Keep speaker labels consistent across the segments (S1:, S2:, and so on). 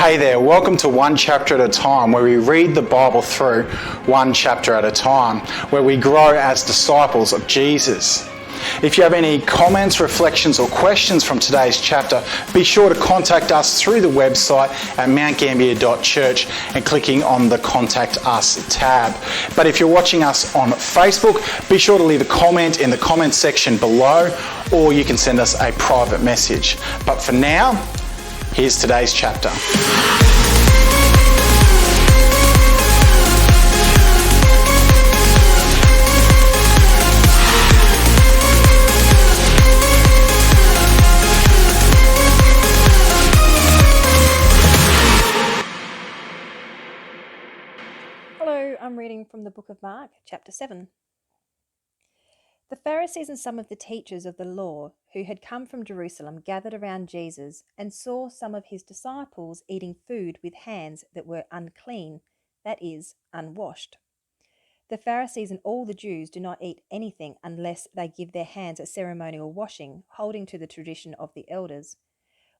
S1: Hey there, welcome to One Chapter at a Time, where we read the Bible through one chapter at a time, where we grow as disciples of Jesus. If you have any comments, reflections or questions from today's chapter, be sure to contact us through the website at mountgambier.church and clicking on the Contact Us tab. But if you're watching us on Facebook, be sure to leave a comment in the comment section below, or you can send us a private message. But for now, here's today's chapter.
S2: Hello, I'm reading from the book of Mark, chapter 7. The Pharisees and some of the teachers of the law who had come from Jerusalem gathered around Jesus and saw some of his disciples eating food with hands that were unclean, that is, unwashed. The Pharisees and all the Jews do not eat anything unless they give their hands a ceremonial washing, holding to the tradition of the elders.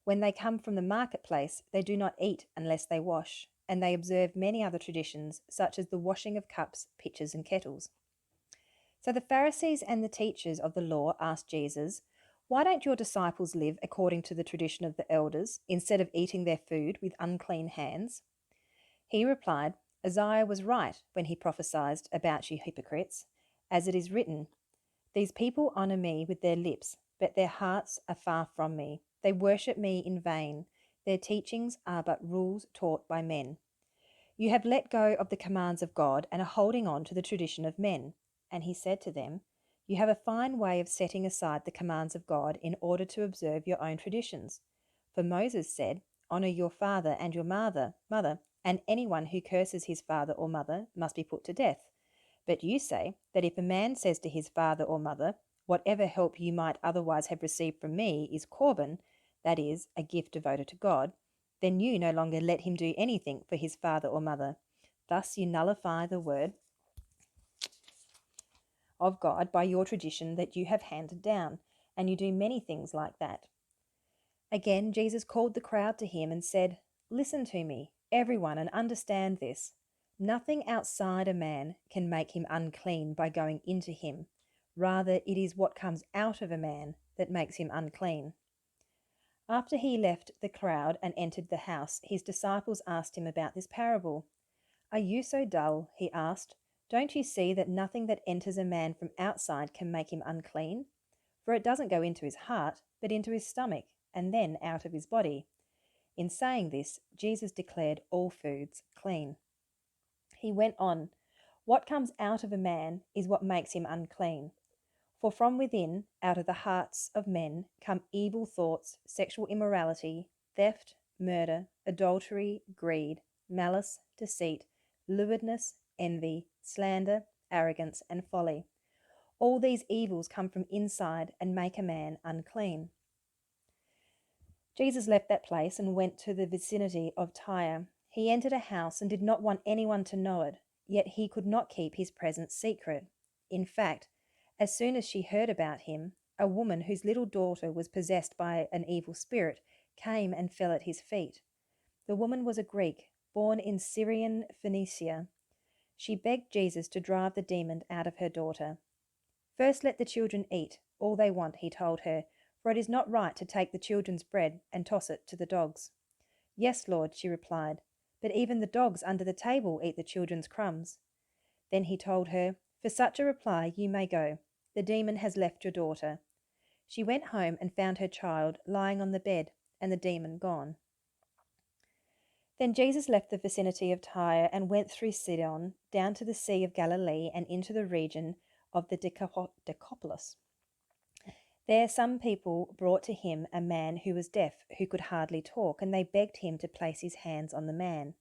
S2: When they come from the marketplace, they do not eat unless they wash, and they observe many other traditions, such as the washing of cups, pitchers, and kettles. So the Pharisees and the teachers of the law asked Jesus, "Why don't your disciples live according to the tradition of the elders, instead of eating their food with unclean hands?" He replied, "Isaiah was right when he prophesied about you hypocrites, as it is written, 'These people honor me with their lips, but their hearts are far from me. They worship me in vain. Their teachings are but rules taught by men.' You have let go of the commands of God and are holding on to the tradition of men." And he said to them, "You have a fine way of setting aside the commands of God in order to observe your own traditions. For Moses said, 'Honor your father and your mother, and anyone who curses his father or mother must be put to death.' But you say that if a man says to his father or mother, 'Whatever help you might otherwise have received from me is Korban,' that is, a gift devoted to God, then you no longer let him do anything for his father or mother. Thus you nullify the word of God by your tradition that you have handed down, and you do many things like that." Again, Jesus called the crowd to him and said, "Listen to me, everyone, and understand this. Nothing outside a man can make him unclean by going into him. Rather, it is what comes out of a man that makes him unclean." After he left the crowd and entered the house, his disciples asked him about this parable. "Are you so dull?" he asked. "Don't you see that nothing that enters a man from outside can make him unclean? For it doesn't go into his heart, but into his stomach, and then out of his body." In saying this, Jesus declared all foods clean. He went on, "What comes out of a man is what makes him unclean. For from within, out of the hearts of men, come evil thoughts, sexual immorality, theft, murder, adultery, greed, malice, deceit, lewdness, envy, slander, arrogance, and folly. All these evils come from inside and make a man unclean." Jesus left that place and went to the vicinity of Tyre. He entered a house and did not want anyone to know it, yet he could not keep his presence secret. In fact, as soon as she heard about him, a woman whose little daughter was possessed by an evil spirit came and fell at his feet. The woman was a Greek, born in Syrian Phoenicia. She begged Jesus to drive the demon out of her daughter. "First let the children eat all they want," he told her, "for it is not right to take the children's bread and toss it to the dogs." "Yes, Lord," she replied, "but even the dogs under the table eat the children's crumbs." Then he told her, "For such a reply you may go. The demon has left your daughter." She went home and found her child lying on the bed and the demon gone. Then Jesus left the vicinity of Tyre and went through Sidon down to the Sea of Galilee and into the region of the Decapolis. There some people brought to him a man who was deaf, who could hardly talk, and they begged him to place his hands on the man.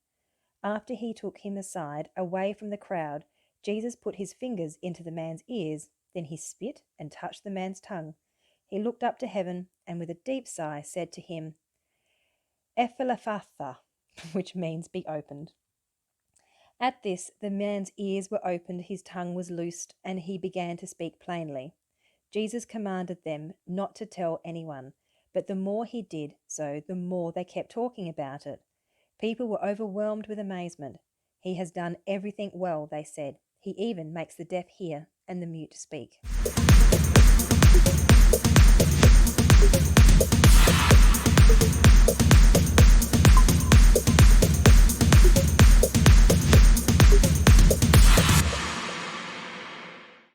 S2: After he took him aside, away from the crowd, Jesus put his fingers into the man's ears, then he spit and touched the man's tongue. He looked up to heaven and with a deep sigh said to him, "Ephphatha," which means "be opened." At this, the man's ears were opened, his tongue was loosed, and he began to speak plainly. Jesus commanded them not to tell anyone, but the more he did so, the more they kept talking about it. People were overwhelmed with amazement. He has done everything well, they said. He even makes the deaf hear and the mute speak.